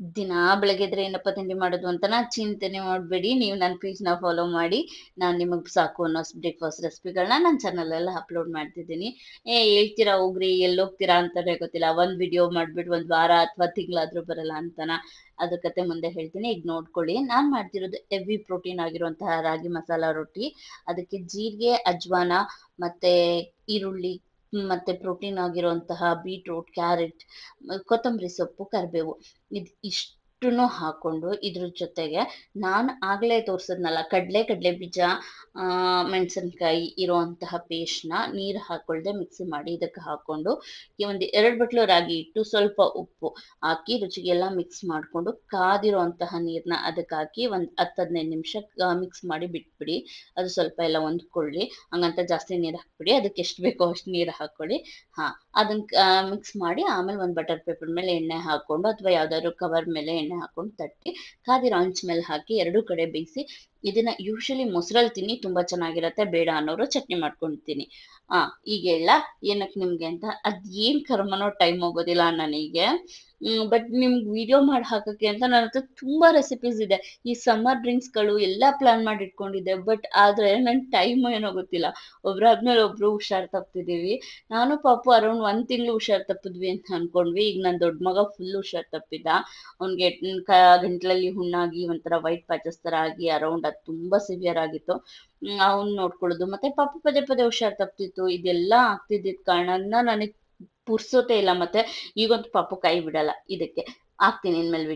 ದಿನಾ ಬೆಳಗ್ಗೆ ಎದ್ರೆ ಏನಪ್ಪ ತಿಂಡಿ ಮಾಡೋದು ಅಂತನ ಚಿಂತನೆ ಮಾಡಬೇಡಿ. ನೀವು ನನ್ನ ಪೇಜ್‌ನ ಫಾಲೋ ಮಾಡಿ. ನಾನು ನಿಮಗೆ ಸಾಕು ಅನ್ನೋ ಬ್ರೇಕ್‌ಫಾಸ್ಟ್ ರೆಸಿಪಿಗಳನ್ನ ನನ್ನ ಚಾನಲಲ್ಲಿ ಅಪ್ಲೋಡ್ ಮಾಡ್ತಿದ್ದೀನಿ. ಹೇಳ್ತೀರಾ ಹೋಗ್ರಿ ಎಲ್ಲೋಗ್ತೀರಾ ಅಂತಾನೆ ಗೊತ್ತಿಲ್ಲ. ಒಂದು ವಿಡಿಯೋ ಮಾಡ್ಬಿಟ್ಟು ಒಂದು ವಾರ ಅಥವಾ ತಿಂಗಳಾದ್ರೂ ಬರಲ್ಲ ಅಂತನಾ? ಅದ್ರ ಕತೆ ಮುಂದೆ ಹೇಳ್ತೀನಿ. ಈಗ ನೋಡ್ಕೊಳ್ಳಿ. ನಾನು ಮಾಡ್ತಿರೋದು ಹೆವಿ ಪ್ರೋಟೀನ್ ಆಗಿರುವಂತಹ ರಾಗಿ ಮಸಾಲ ರೊಟ್ಟಿ. ಅದಕ್ಕೆ ಜೀರಿಗೆ, ಅಜ್ವಾನ ಮತ್ತೆ ಈರುಳ್ಳಿ ಮತ್ತೆ ಪ್ರೋಟೀನ್ ಆಗಿರುವಂತಹ ಬೀಟ್ರೂಟ್, ಕ್ಯಾರೆಟ್, ಕೊತ್ತಂಬರಿ ಸೊಪ್ಪು, ಕರಿಬೇವು ಇಷ್ಟನ್ನು ಹಾಕೊಂಡು ಇದ್ರ ಜೊತೆಗೆ ನಾನು ಆಗಲೇ ತೋರಿಸಿದ್ನಲ್ಲ ಕಡಲೆ ಬೀಜ, ಮೆಣಸಿನ್ಕಾಯಿ ಇರುವಂತಹ ಪೇಸ್ಟ್‌ನ ನೀರು ಹಾಕೊಳ್ದೆ ಮಿಕ್ಸಿ ಮಾಡಿ ಇದಕ್ಕೆ ಹಾಕೊಂಡು ಈ ಒಂದು 2 ಬಟ್ಲು ರಾಗಿ ಹಿಟ್ಟು, ಸ್ವಲ್ಪ ಉಪ್ಪು ಹಾಕಿ ರುಚಿಗೆಲ್ಲ ಮಿಕ್ಸ್ ಮಾಡಿಕೊಂಡು ಕಾದಿರುವಂತಹ ನೀರನ್ನ ಅದಕ್ಕೆ ಹಾಕಿ ಒಂದು 10-15 ನಿಮಿಷ ಮಿಕ್ಸ್ ಮಾಡಿ ಬಿಟ್ಬಿಡಿ. ಅದು ಸ್ವಲ್ಪ ಎಲ್ಲ ಹೊಂದ್ಕೊಳ್ಳಿ. ಹಂಗಂತ ಜಾಸ್ತಿ ನೀರು ಹಾಕ್ಬಿಡಿ. ಅದಕ್ಕೆ ಎಷ್ಟು ಬೇಕೋ ಅಷ್ಟು ನೀರು ಹಾಕ್ಕೊಳ್ಳಿ. ಹಾಂ, ಅದನ್ನ ಮಿಕ್ಸ್ ಮಾಡಿ ಆಮೇಲೆ ಒಂದು ಬಟರ್ ಪೇಪರ್ ಮೇಲೆ ಎಣ್ಣೆ ಹಾಕ್ಕೊಂಡು ಅಥವಾ ಯಾವ್ದಾದ್ರು ಕವರ್ ಮೇಲೆ ಎಣ್ಣೆ ಹಾಕ್ಕೊಂಡು ತಟ್ಟಿ ಕಾದಿರೋ ಹಂಚ್ ಮೇಲೆ ಹಾಕಿ ಎರಡೂ ಕಡೆ ಬೇಯಿಸಿ ಇದನ್ನ ಯೂಶಲಿ ಮೊಸರಲ್ಲಿ ತಿನ್ನಿ ತುಂಬಾ ಚೆನ್ನಾಗಿರತ್ತೆ. ಬೇಡ ಅನ್ನೋರು ಚಟ್ನಿ ಮಾಡ್ಕೊಂಡು ತಿನ್ನಿ. ಈಗ ಹೇಳಲಾ ಏನಕ್ಕೆ ನಿಮ್ಗೆ ಅಂತ? ಅದೇನ್ ಕರ್ಮನೋ ಟೈಮ್ ಹೋಗೋದಿಲ್ಲ ನನಗೆ. ಬಟ್ ನಿಮ್ಗೆ ವಿಡಿಯೋ ಮಾಡಿ ಹಾಕಕ್ಕೆ ಅಂತ ನನ್ನ ಹತ್ರ ತುಂಬಾ ರೆಸಿಪೀಸ್ ಇದೆ. ಈ ಸಮ್ಮರ್ ಡ್ರಿಂಕ್ಸ್‌ಗಳು ಎಲ್ಲ ಪ್ಲಾನ್ ಮಾಡಿ ಇಟ್ಕೊಂಡಿದ್ದೆ. ಬಟ್ ಆದ್ರೆ ನನ್ ಟೈಮ್ ಏನೋ ಗೊತ್ತಿಲ್ಲ. ಒಬ್ರಾದ್ಮೇಲೆ ಒಬ್ರು ಹುಷಾರ್ ತಪ್ತಿದೀವಿ. ನಾನು ಪಾಪು ಅರೌಂಡ್ 1 ತಿಂಗಳು ಹುಷಾರ್ ತಪ್ಪಿದ್ವಿ ಅಂತ ಅನ್ಕೊಂಡ್ವಿ. ಈಗ ನನ್ನ ದೊಡ್ಡ ಮಗ ಫುಲ್ ಹುಷಾರ್ ತಪ್ಪಿದ್ದ. ಅವ್ನಿಗೆ ಗಂಟ್ಲಲ್ಲಿ ಹುಣ್ಣಾಗಿ ಒಂಥರ ವೈಟ್ ಪ್ಯಾಚಸ್ ತರ ಆಗಿ ಅರೌಂಡ್ ಅದು ತುಂಬಾ ಸಿವಿಯರ್ ಆಗಿತ್ತು. ಅವ್ನ್ ನೋಡ್ಕೊಳ್ಳೋದು ಮತ್ತೆ ಪಾಪು ಪದೇ ಪದೇ ಹುಷಾರ್ ತಪ್ತಿತ್ತು. ಇದೆಲ್ಲ ಆಗ್ತಿದ್ದಿದ್ ಕಾರಣದಿಂದ ನನಗ್ ಪುರ್ಸೊತ್ತೇ ಇಲ್ಲ. ಮತ್ತೆ ಈಗಂತೂ ಪಾಪು ಕೈ ಬಿಡಲ್ಲ ಇದಕ್ಕೆ. ಹಾಕ್ತೀನಿ ಇನ್ಮೇಲೆ ವಿಡಿಯೋ.